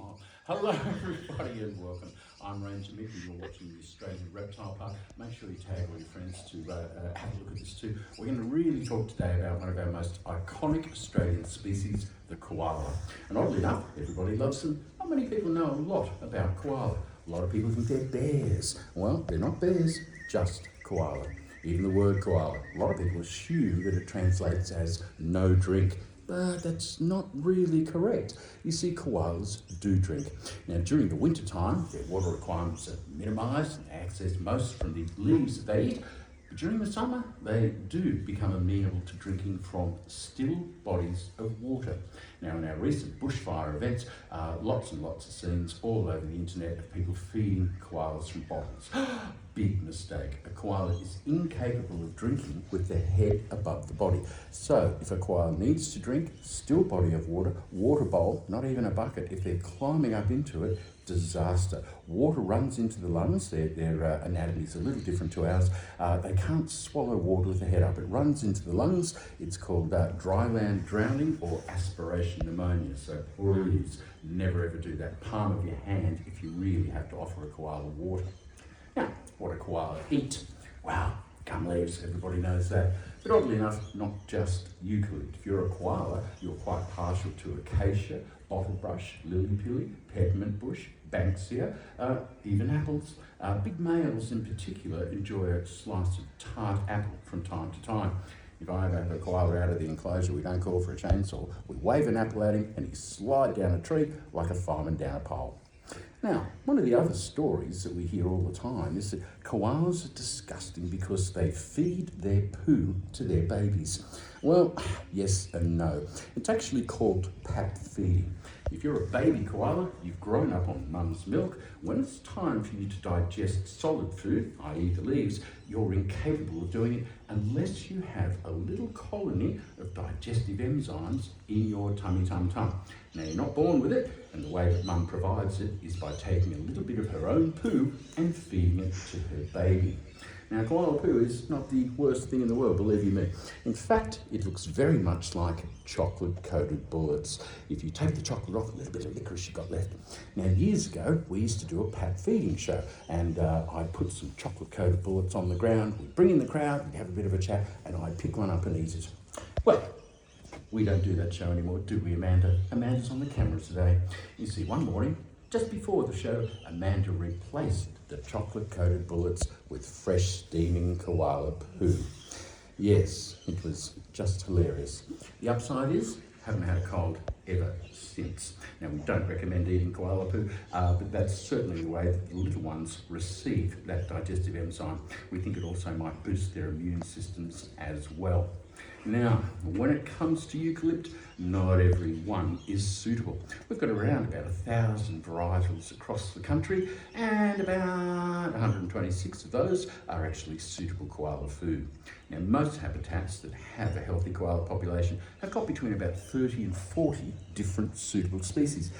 smile. Hello everybody and welcome. I'm Ranger Mick and you're watching the Australian Reptile Park. Make sure you tag all your friends to have a look at this too. We're going to really talk today about one of our most iconic Australian species, the koala. And oddly enough, everybody loves them. Not many people know a lot about koala. A lot of people think they're bears. Well, they're not bears, just koala. Even the word koala, a lot of people assume that it translates as no drink. But that's not really correct. You see, koalas do drink. Now, during the winter time, their water requirements are minimised and they access most from the leaves that they eat. But during the summer, they do become amenable to drinking from still bodies of water. Now, in our recent bushfire events, lots and lots of scenes all over the internet of people feeding koalas from bottles. Big mistake. A koala is incapable of drinking with their head above the body. So, if a koala needs to drink, still body of water, water bowl, not even a bucket, if they're climbing up into it, disaster. Water runs into the lungs. Their anatomy is a little different to ours. They can't swallow water with their head up. It runs into the lungs. It's called dry land drowning or aspiration pneumonia. So please never ever do that. Palm of your hand if you really have to offer a koala water. Now, what do koala eat? Wow, gum leaves, everybody knows that. But oddly enough, not just eucalypt. If you're a koala, you're quite partial to acacia, bottlebrush, lily-pilly, peppermint bush, banksia, even apples. Big males in particular enjoy a slice of tart apple from time to time. If I ever have a koala out of the enclosure, we don't call for a chainsaw. We wave an apple at him and he slides down a tree like a fireman down a pole. Now, one of the other stories that we hear all the time is that koalas are disgusting because they feed their poo to their babies. Well, yes and no. It's actually called pap feeding. If you're a baby koala, you've grown up on mum's milk. When it's time for you to digest solid food, i.e. the leaves, you're incapable of doing it unless you have a little colony of digestive enzymes in your tummy tum tum. Now, you're not born with it, and the way that mum provides it is by taking a little bit of her own poo and feeding it to her baby. Now, koala poo is not the worst thing in the world, believe you me. In fact, it looks very much like chocolate-coated bullets. If you take the chocolate off, a little bit of licorice you got left. Now, years ago, we used to do a pap feeding show, and I'd put some chocolate-coated bullets on the ground. We'd bring in the crowd, we'd have a bit of a chat, and I'd pick one up and eat it. Well, we don't do that show anymore, do we, Amanda? Amanda's on the camera today. You see, one morning, just before the show, Amanda replaced the chocolate-coated bullets with fresh steaming koala poo. Yes, it was just hilarious. The upside is, haven't had a cold ever since. Now, we don't recommend eating koala poo, but that's certainly the way that the little ones receive that digestive enzyme. We think it also might boost their immune systems as well. Now, when it comes to eucalypt, not every one is suitable. We've got around about 1,000 varietals across the country, and about 126 of those are actually suitable koala food. Now, most habitats that have a healthy koala population have got between about 30 and 40 different suitable species.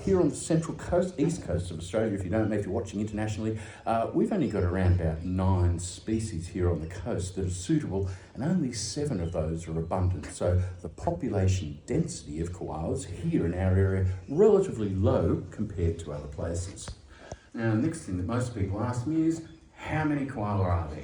Here on the central coast, east coast of Australia, if you don't know, if you're watching internationally, we've only got around about 9 species here on the coast that are suitable, and only 7 of those are abundant. So the population density of koalas here in our area relatively low compared to other places. Now, the next thing that most people ask me is, how many koala are there?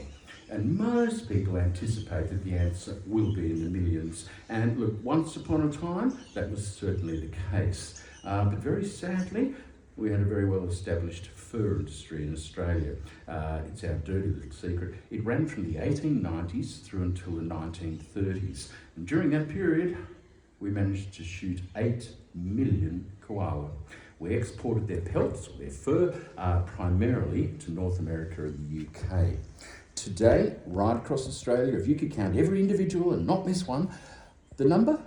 And most people anticipate that the answer will be in the millions. And look, once upon a time, that was certainly the case. But very sadly, we had a very well-established fur industry in Australia. It's our dirty little secret. It ran from the 1890s through until the 1930s. And during that period, we managed to shoot 8 million koala. We exported their pelts, or their fur, primarily to North America and the UK. Today, right across Australia, if you could count every individual and not miss one, the number?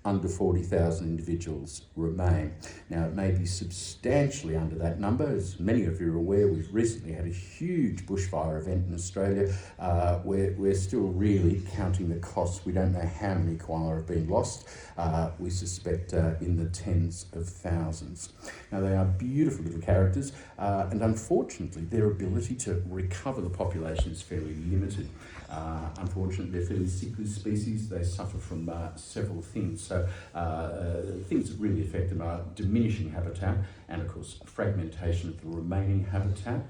Under 40,000 individuals remain. Now, it may be substantially under that number. As many of you are aware, we've recently had a huge bushfire event in Australia. We're still really counting the costs. We don't know how many koala have been lost. We suspect in the tens of thousands. Now, they are beautiful little characters, and unfortunately, their ability to recover the population is fairly limited. Unfortunately, they're fairly sickly species. They suffer from several things. So So things that really affect them are diminishing habitat and, of course, fragmentation of the remaining habitat.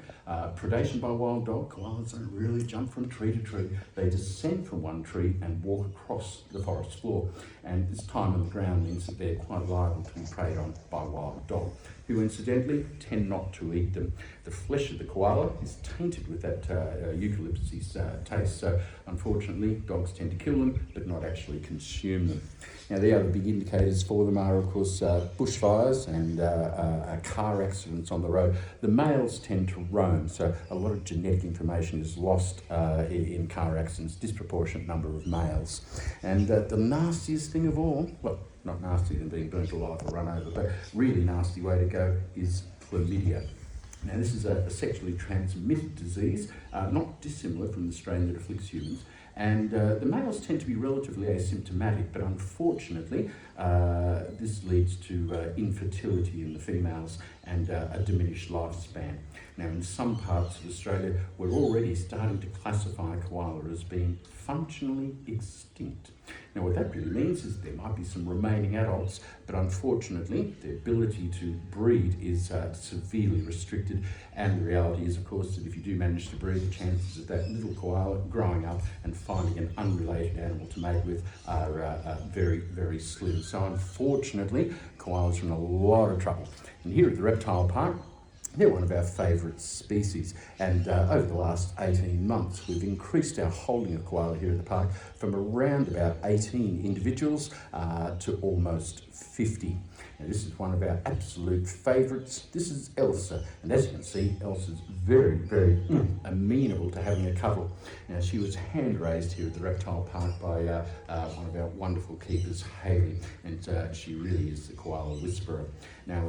Predation by wild dog. Koalas don't really jump from tree to tree. They descend from one tree and walk across the forest floor. And this time on the ground means that they're quite liable to be preyed on by wild dog, who incidentally tend not to eat them. The flesh of the koala is tainted with that eucalyptus taste, so unfortunately dogs tend to kill them but not actually consume them. Now the other big indicators for them are, of course, bushfires and car accidents on the road. The males tend to roam, so a lot of genetic information is lost in car accidents, disproportionate number of males. And the nastiest thing of all, well, not nastier than being burnt alive or run over, but really nasty way to go is chlamydia. Now this is a sexually transmitted disease, not dissimilar from the strain that afflicts humans, and the males tend to be relatively asymptomatic, but unfortunately this leads to infertility in the females and a diminished lifespan. Now in some parts of Australia we're already starting to classify koala as being functionally extinct. Now what that really means is there might be some remaining adults, but unfortunately their ability to breed is severely restricted, and the reality is, of course, that if you do manage to breed, the chances of that little koala growing up and finding an unrelated animal to mate with are very, very slim. So unfortunately koalas are in a lot of trouble. And here at the Reptile Park, they're one of our favourite species, and over the last 18 months we've increased our holding of koala here at the park from around about 18 individuals to almost 50. Now this is one of our absolute favourites. This is Elsa, and as you can see, Elsa's very, very amenable to having a cuddle. Now she was hand raised here at the Reptile Park by one of our wonderful keepers, Hayley, and she really is the koala whisperer. Now,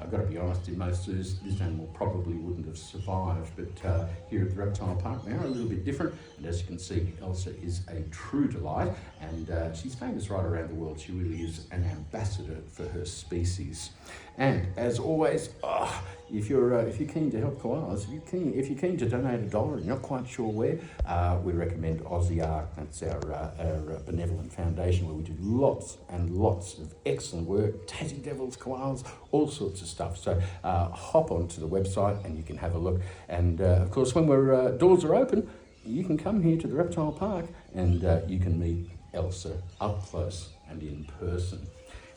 I've got to be honest, in most zoos this animal probably wouldn't have survived, but here at the Reptile Park we are a little bit different, and as you can see, Elsa is a true delight, and she's famous right around the world. She really is an ambassador for her species. And as always, if you're keen to help koalas, if you're keen to donate $1 and you're not quite sure where, we recommend Aussie Ark. That's our benevolent foundation where we do lots and lots of excellent work, Tassie Devils, koalas, all sorts of stuff. So hop onto the website and you can have a look. And of course, when doors are open, you can come here to the Reptile Park and you can meet Elsa up close and in person.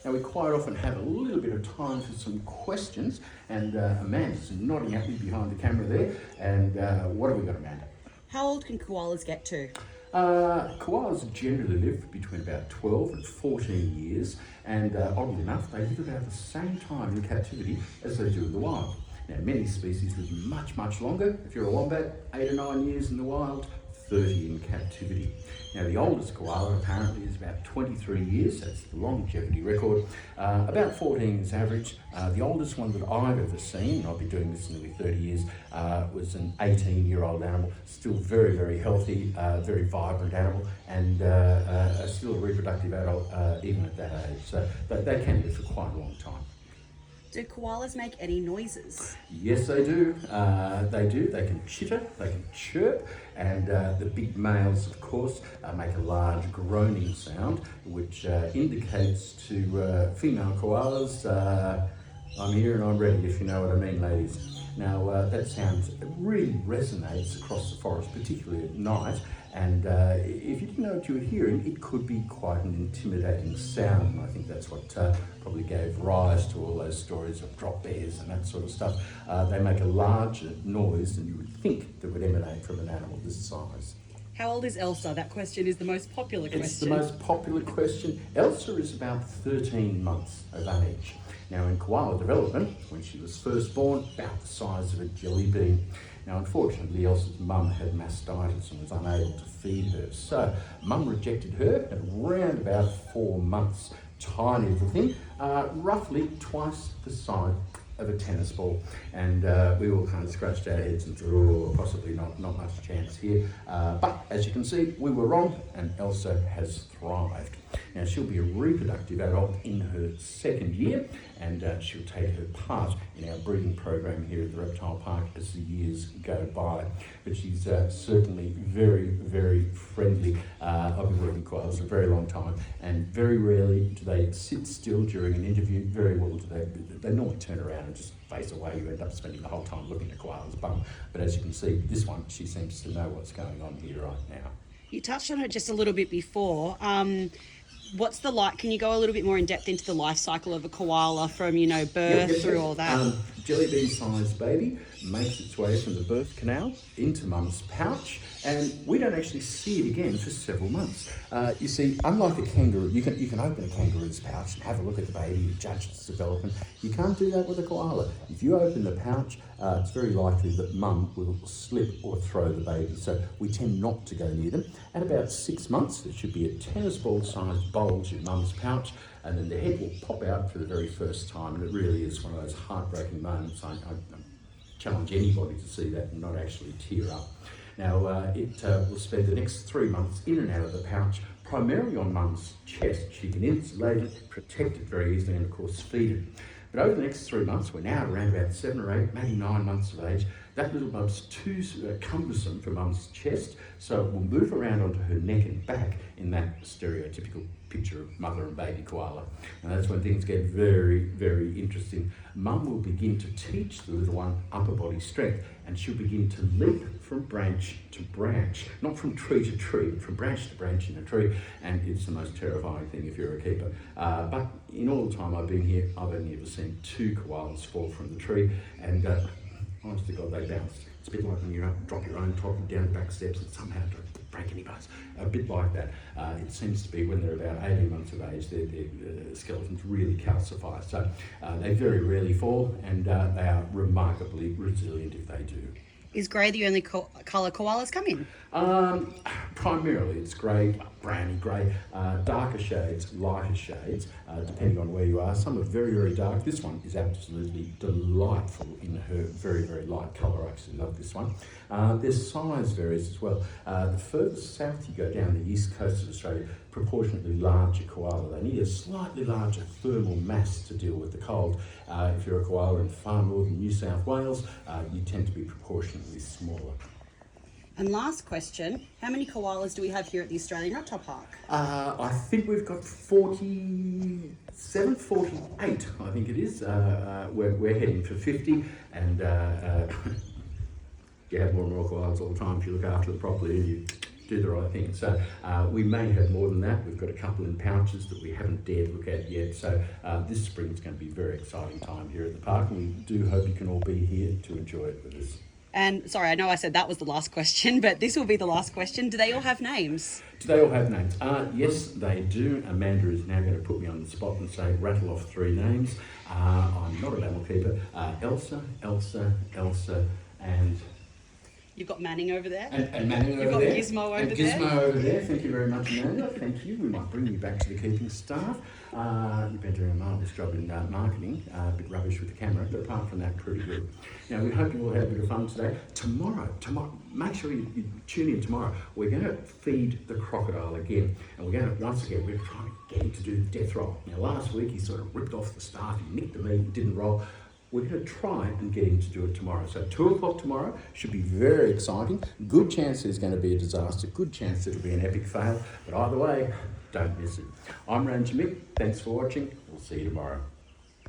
Now we quite often have a little bit of time for some questions, and Amanda's nodding at me behind the camera there. And what have we got, Amanda? How old can koalas get to? Koalas generally live between about 12 and 14 years, and oddly enough, they live about the same time in captivity as they do in the wild. Now many species live much, much longer. If you're a wombat, 8 or 9 years in the wild, 30 in captivity. Now the oldest koala apparently is about 23 years, that's the longevity record, about 14 is average. The oldest one that I've ever seen, and I've been doing this nearly 30 years, was an 18-year-old animal, still very, very healthy, very vibrant animal, and still a reproductive adult even at that age. So they can live for quite a long time. Do koalas make any noises? Yes, they do. They do. They can chitter, they can chirp, and the big males, of course, make a large groaning sound, which indicates to female koalas, I'm here and I'm ready, if you know what I mean, ladies. Now, that sound really resonates across the forest, particularly at night, and if you didn't know what you were hearing, it could be quite an intimidating sound, and I think that's what probably gave rise to all those stories of drop bears and that sort of stuff. They make a larger noise than you would think that would emanate from an animal this size. How old is Elsa? That question is the most popular question. It's the most popular question. Elsa is about 13 months of age. Now in koala development, when she was first born, about the size of a jelly bean. Now unfortunately Elsa's mum had mastitis and was unable to feed her, so mum rejected her at around about 4 months. Tiny little thing, roughly twice the size of a tennis ball, and we all kind of scratched our heads and thought, oh, possibly not much chance here, but as you can see, we were wrong and Elsa has thrived. Now, she'll be a reproductive adult in her second year, and she'll take her part in our breeding program here at the Reptile Park as the years go by. But she's certainly very, very friendly. I've been working with koalas for a very long time, and very rarely do they sit still during an interview. Very well do they normally turn around and just face away. You end up spending the whole time looking at koala's bum. But as you can see, this one, she seems to know what's going on here right now. You touched on her just a little bit before. What's the like? Can you go a little bit more in depth into the life cycle of a koala from, birth through all that? Jelly bean-sized baby makes its way from the birth canal into mum's pouch, and we don't actually see it again for several months. You see, unlike a kangaroo, you can open a kangaroo's pouch and have a look at the baby, judge its development. You can't do that with a koala. If you open the pouch, it's very likely that mum will slip or throw the baby, so we tend not to go near them. At about 6 months, there should be a tennis ball-sized bulge in mum's pouch, and then the head will pop out for the very first time, and it really is one of those heartbreaking moments. I challenge anybody to see that and not actually tear up. Now, it will spend the next 3 months in and out of the pouch, primarily on mum's chest. She can insulate it, protect it very easily, and of course feed it. But over the next 3 months, we're now around about 7 or 8, maybe 9 months of age, that little bub's too cumbersome for mum's chest, so it will move around onto her neck and back in that stereotypical picture of mother and baby koala. And that's when things get very, very interesting. Mum will begin to teach the little one upper body strength, and she'll begin to leap from branch to branch, not from tree to tree, but from branch to branch in a tree, and it's the most terrifying thing if you're a keeper. But in all the time I've been here, I've only ever seen 2 koalas fall from the tree, and honest to God, they bounce. It's a bit like when you drop your own toddler down the back steps and somehow don't break any bones. A bit like that. It seems to be when they're about 18 months of age, their skeletons really calcify. So they very rarely fall, and they are remarkably resilient if they do. Is grey the only colour koalas come in? Primarily it's grey, browny grey, darker shades, lighter shades, depending on where you are. Some are very, very dark. This one is absolutely delightful in her very, very light colour. I actually love this one. Their size varies as well. The further south you go down the east coast of Australia, proportionately larger koala. They need a slightly larger thermal mass to deal with the cold. If you're a koala in far northern New South Wales, you tend to be proportionately smaller. And last question, how many koalas do we have here at the Australian Reptile Park? I think we've got 47, 48, I think it is. We're heading for 50, and you have more and more koalas all the time if you look after them properly and you do the right thing. So we may have more than that. We've got a couple in pouches that we haven't dared look at yet. So this spring is going to be a very exciting time here at the park, and we do hope you can all be here to enjoy it with us. And sorry, I know I said that was the last question, but this will be the last question. Do they all have names? Do they all have names? Yes, they do. Amanda is now going to put me on the spot and say, rattle off 3 names. I'm not a mammal keeper. Elsa, and... You've got Manning over there. And Manning over there. You've got Gizmo over there. And Gizmo over there. Thank you very much, Amanda. Thank you. We might bring you back to the keeping staff. You've been doing a marvellous job in marketing. A bit rubbish with the camera, but apart from that, pretty good. Now, we hope you all had a bit of fun today. Tomorrow, make sure you tune in tomorrow. We're going to feed the crocodile again. And we're going to, once again, we're trying to get him to do the death roll. Now, last week, he sort of ripped off the staff. He nicked the meat, didn't roll. We're going to try and get him to do it tomorrow. So 2 o'clock tomorrow should be very exciting. Good chance there's going to be a disaster. Good chance it'll be an epic fail. But either way, don't miss it. I'm Ranger Mick. Thanks for watching. We'll see you tomorrow.